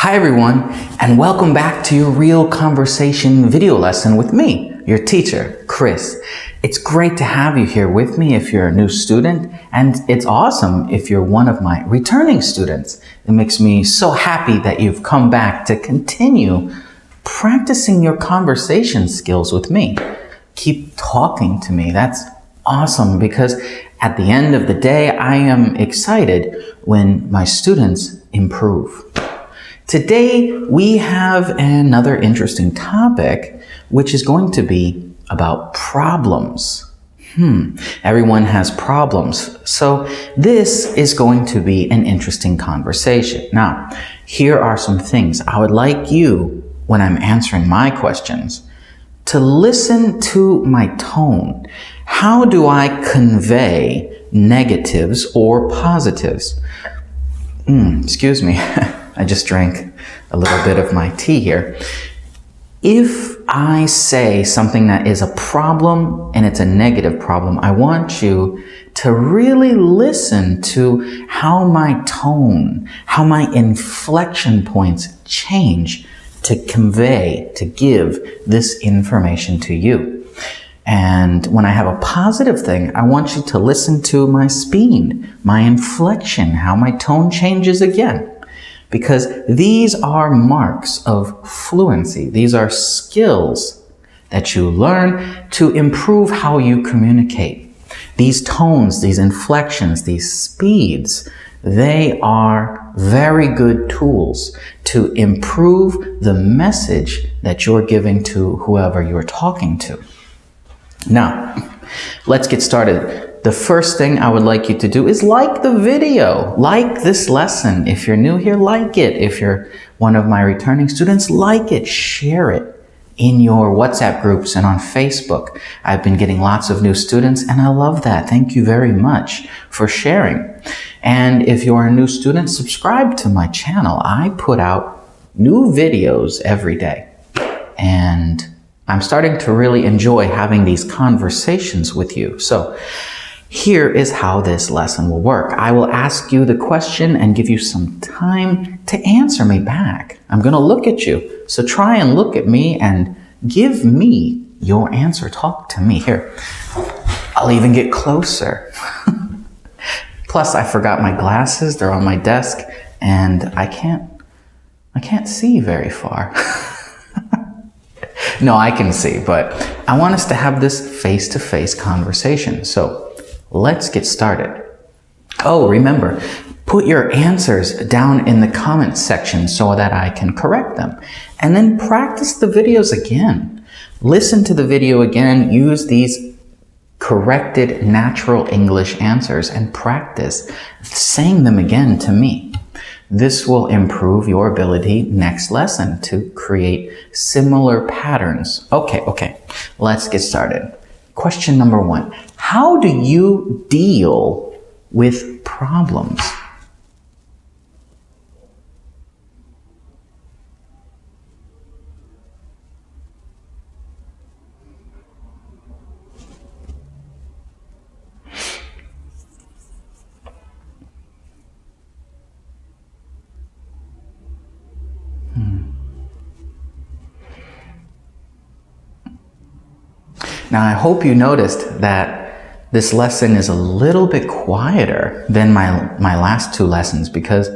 Hi everyone, and welcome back to your Real Conversation video lesson with me, your teacher, Chris. It's great to have you here with me if you're a new student, and it's awesome if you're one of my returning students. It makes me so happy that you've come back to continue practicing your conversation skills with me. Keep talking to me. That's awesome because at the end of the day, I am excited when my students improve. Today, we have another interesting topic, which is going to be about problems. Everyone has problems, so this is going to be an interesting conversation. Now, here are some things I would like you, when I'm answering my questions, to listen to my tone. How do I convey negatives or positives? Excuse me. I just drank a little bit of my tea here. If I say something that is a problem and it's a negative problem, I want you to really listen to how my tone, how my inflection points change to convey, to give this information to you. And when I have a positive thing, I want you to listen to my speed, my inflection, how my tone changes again. Because these are marks of fluency. These are skills that you learn to improve how you communicate. These tones, these inflections, these speeds, they are very good tools to improve the message that you're giving to whoever you're talking to. Now, let's get started. The first thing I would like you to do is like the video. Like this lesson. If you're new here, like it. If you're one of my returning students, like it. Share it in your WhatsApp groups and on Facebook. I've been getting lots of new students and I love that. Thank you very much for sharing. And if you're a new student, subscribe to my channel. I put out new videos every day. And I'm starting to really enjoy having these conversations with you. So here is how this lesson will work. I will ask you the question and give you some time to answer me back. I'm going to look at you. So try and look at me and give me your answer. Talk to me. Here, I'll even get closer. Plus, I forgot my glasses. They're on my desk and I can't see very far. No, I can see, but I want us to have this face-to-face conversation. So let's get started. Oh, remember, put your answers down in the comments section so that I can correct them. And then practice the videos again. Listen to the video again, use these corrected natural English answers and practice saying them again to me. This will improve your ability next lesson to create similar patterns. Okay, let's get started. Question number 1. How do you deal with problems? Now, I hope you noticed that this lesson is a little bit quieter than my last 2 lessons because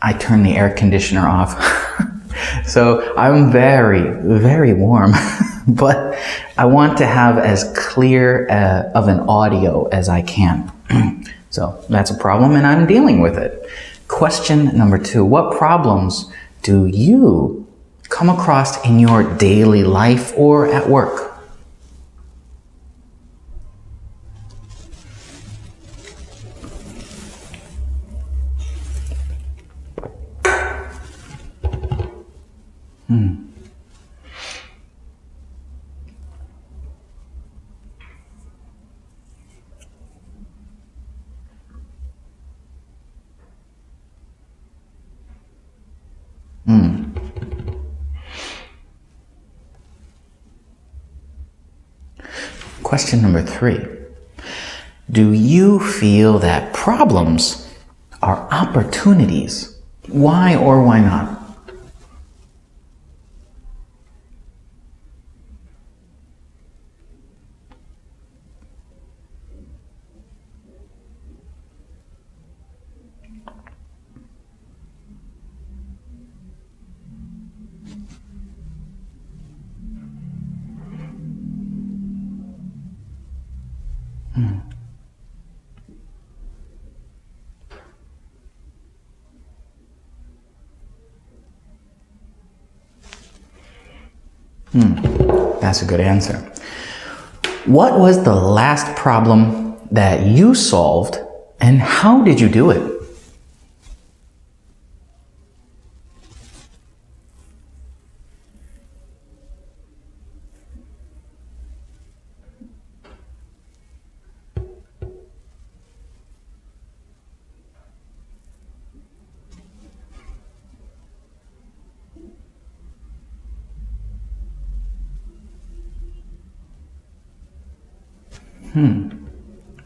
I turned the air conditioner off. So I'm very, very warm, but I want to have as clear of an audio as I can. So that's a problem and I'm dealing with it. Question number 2, what problems do you come across in your daily life or at work? Question number 3. Do you feel that problems are opportunities? Why or why not? That's a good answer. What was the last problem that you solved and how did you do it?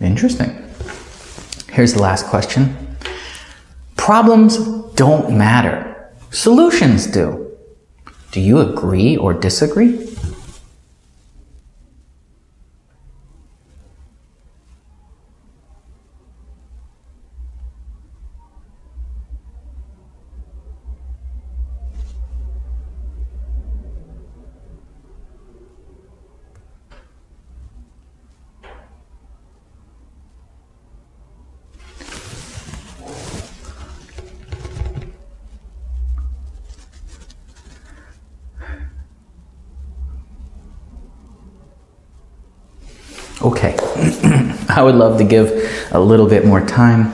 Interesting. Here's the last question. Problems don't matter. Solutions do. Do you agree or disagree? Okay, I would love to give a little bit more time,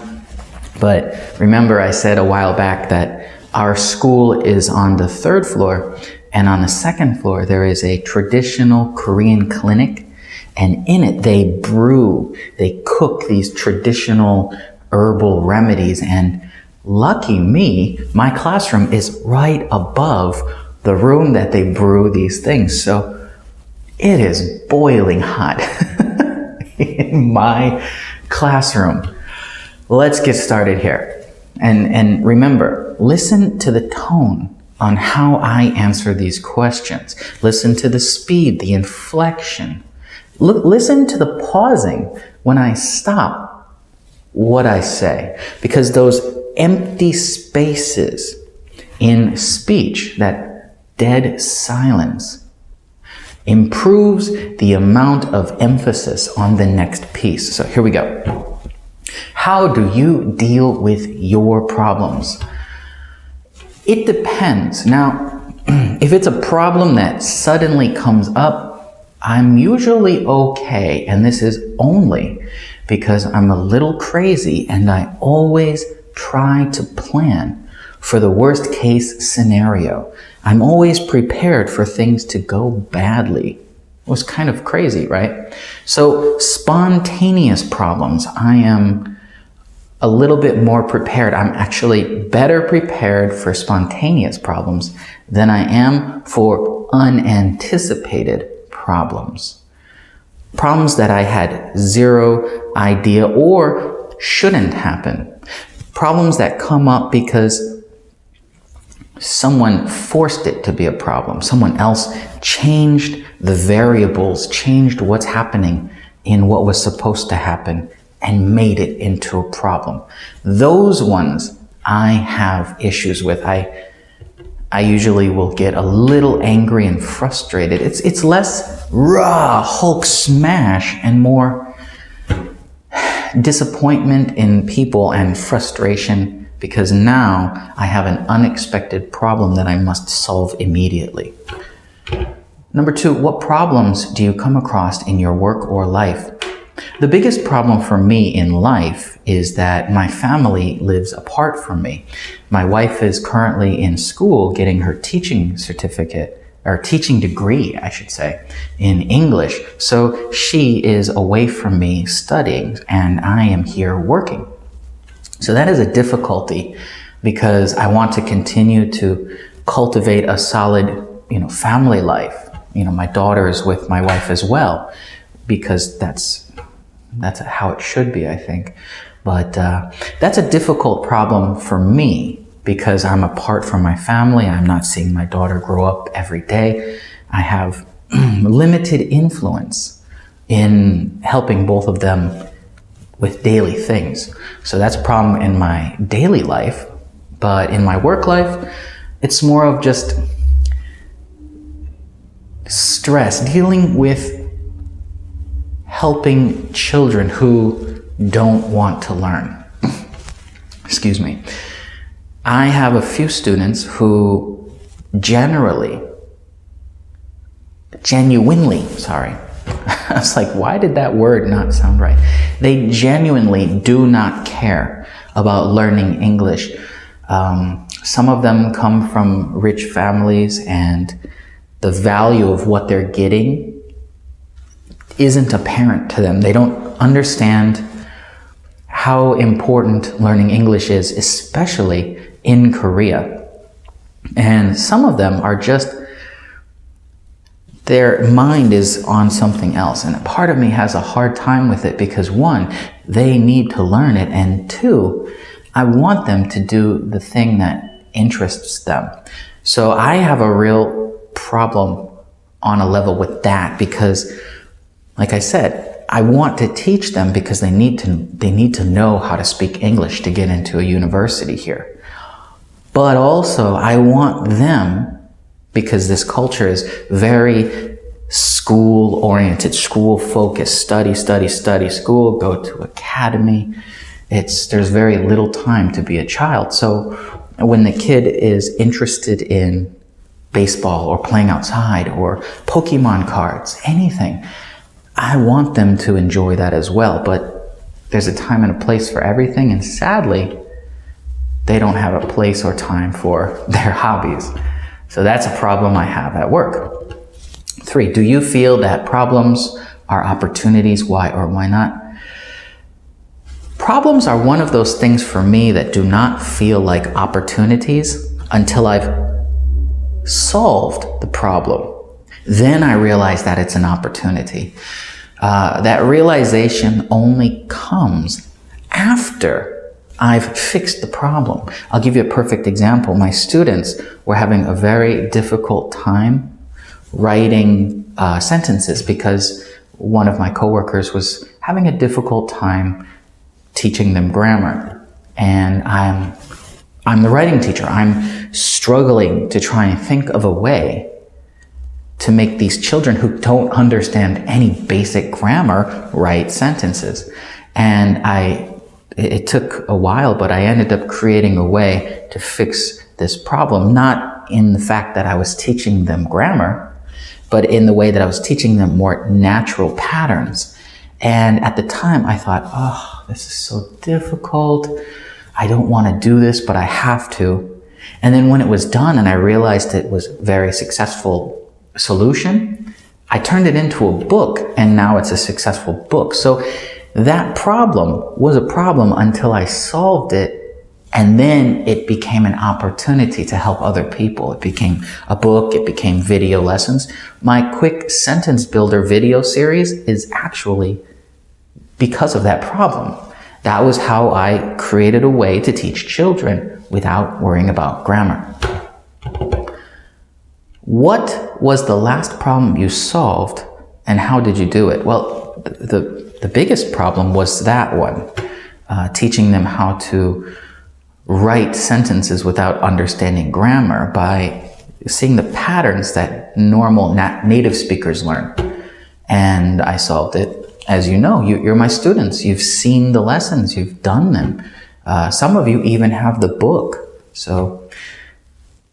but remember I said a while back that our school is on the 3rd floor, and on the 2nd floor there is a traditional Korean clinic, and in it they cook these traditional herbal remedies, and lucky me, my classroom is right above the room that they brew these things, so it is boiling hot in my classroom. Let's get started here. And remember, listen to the tone on how I answer these questions. Listen to the speed, the inflection. Listen to the pausing when I stop what I say. Because those empty spaces in speech, that dead silence, improves the amount of emphasis on the next piece. So here we go. How do you deal with your problems? It depends. Now, if it's a problem that suddenly comes up, I'm usually okay, and this is only because I'm a little crazy and I always try to plan for the worst case scenario. I'm always prepared for things to go badly. It was kind of crazy, right? So spontaneous problems, I am a little bit more prepared. I'm actually better prepared for spontaneous problems than I am for unanticipated problems. Problems that I had zero idea or shouldn't happen. Problems that come up because someone forced it to be a problem. Someone else changed the variables, changed what's happening in what was supposed to happen and made it into a problem. Those ones I have issues with. I usually will get a little angry and frustrated. It's less raw Hulk smash and more disappointment in people and frustration because now I have an unexpected problem that I must solve immediately. Number 2, what problems do you come across in your work or life? The biggest problem for me in life is that my family lives apart from me. My wife is currently in school getting her teaching certificate, or teaching degree, I should say, in English. So she is away from me studying and I am here working. So that is a difficulty because I want to continue to cultivate a solid, family life. My daughter is with my wife as well because that's how it should be, I think. But that's a difficult problem for me because I'm apart from my family. I'm not seeing my daughter grow up every day. I have limited influence in helping both of them with daily things. So that's a problem in my daily life. But in my work life, it's more of just stress, dealing with helping children who don't want to learn. Excuse me. I have a few students who generally genuinely, sorry. I was like, why did that word not sound right? They genuinely do not care about learning English. Some of them come from rich families, and the value of what they're getting isn't apparent to them. They don't understand how important learning English is, especially in Korea. And some of them are just, their mind is on something else. And part of me has a hard time with it because, one, they need to learn it, and two, I want them to do the thing that interests them. So I have a real problem on a level with that because, like I said, I want to teach them because they need to know how to speak English to get into a university here. But also I want them, because this culture is very school-oriented, school-focused, study, school, go to academy. There's very little time to be a child. So when the kid is interested in baseball or playing outside or Pokemon cards, anything, I want them to enjoy that as well. But there's a time and a place for everything, and sadly, they don't have a place or time for their hobbies. So that's a problem I have at work. 3, do you feel that problems are opportunities? Why or why not? Problems are one of those things for me that do not feel like opportunities until I've solved the problem. Then I realize that it's an opportunity. That realization only comes after I've fixed the problem. I'll give you a perfect example. My students were having a very difficult time writing sentences because one of my coworkers was having a difficult time teaching them grammar. And I'm the writing teacher. I'm struggling to try and think of a way to make these children who don't understand any basic grammar write sentences. And it took a while, but I ended up creating a way to fix this problem, not in the fact that I was teaching them grammar, but in the way that I was teaching them more natural patterns. And at the time I thought, oh, this is so difficult. I don't want to do this, but I have to. And then when it was done and I realized it was a very successful solution, I turned it into a book, and now it's a successful book. So that problem was a problem until I solved it, and then it became an opportunity to help other people. It became a book, it became video lessons. My quick sentence builder video series is actually because of that problem. That was how I created a way to teach children without worrying about grammar. What was the last problem you solved, and how did you do it? Well, the biggest problem was that one, teaching them how to write sentences without understanding grammar by seeing the patterns that normal native speakers learn. And I solved it. As you know, you're my students. You've seen the lessons, you've done them. Some of you even have the book. So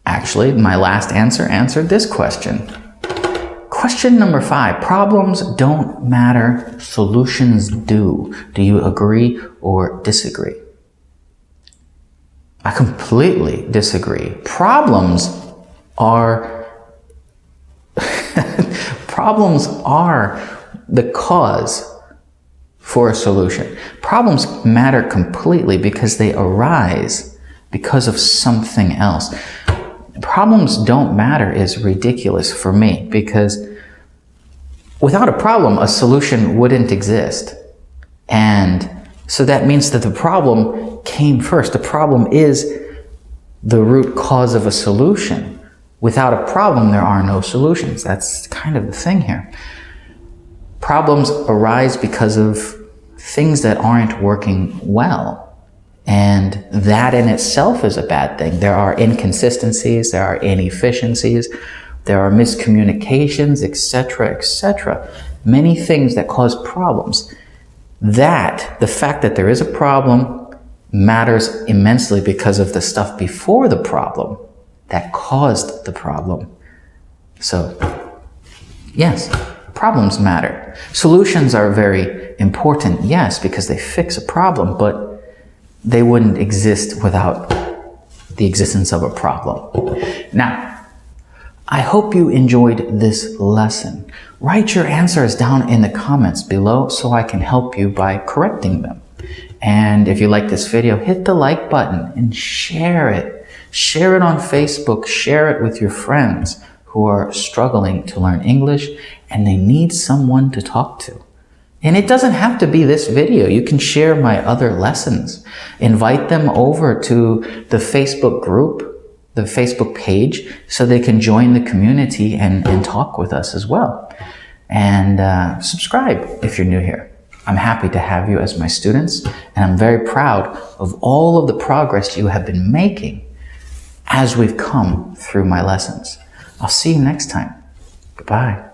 actually, my last answer answered this question. Question number 5, problems don't matter, solutions do. Do you agree or disagree? I completely disagree. Problems are the cause for a solution. Problems matter completely because they arise because of something else. Problems don't matter is ridiculous for me, because without a problem, a solution wouldn't exist. And so that means that the problem came first. The problem is the root cause of a solution. Without a problem, there are no solutions. That's kind of the thing here. Problems arise because of things that aren't working well. And that in itself is a bad thing. There are inconsistencies, there are inefficiencies, there are miscommunications, etc., etc. Many things that cause problems. The fact that there is a problem matters immensely because of the stuff before the problem that caused the problem. So Yes, problems matter. Solutions are very important, yes, because they fix a problem, but they wouldn't exist without the existence of a problem. Now, I hope you enjoyed this lesson. Write your answers down in the comments below so I can help you by correcting them. And if you like this video, hit the like button and share it. Share it on Facebook, share it with your friends who are struggling to learn English and they need someone to talk to. And it doesn't have to be this video. You can share my other lessons. Invite them over to the Facebook group, the Facebook page, so they can join the community and talk with us as well. And subscribe if you're new here. I'm happy to have you as my students, and I'm very proud of all of the progress you have been making as we've come through my lessons. I'll see you next time. Goodbye.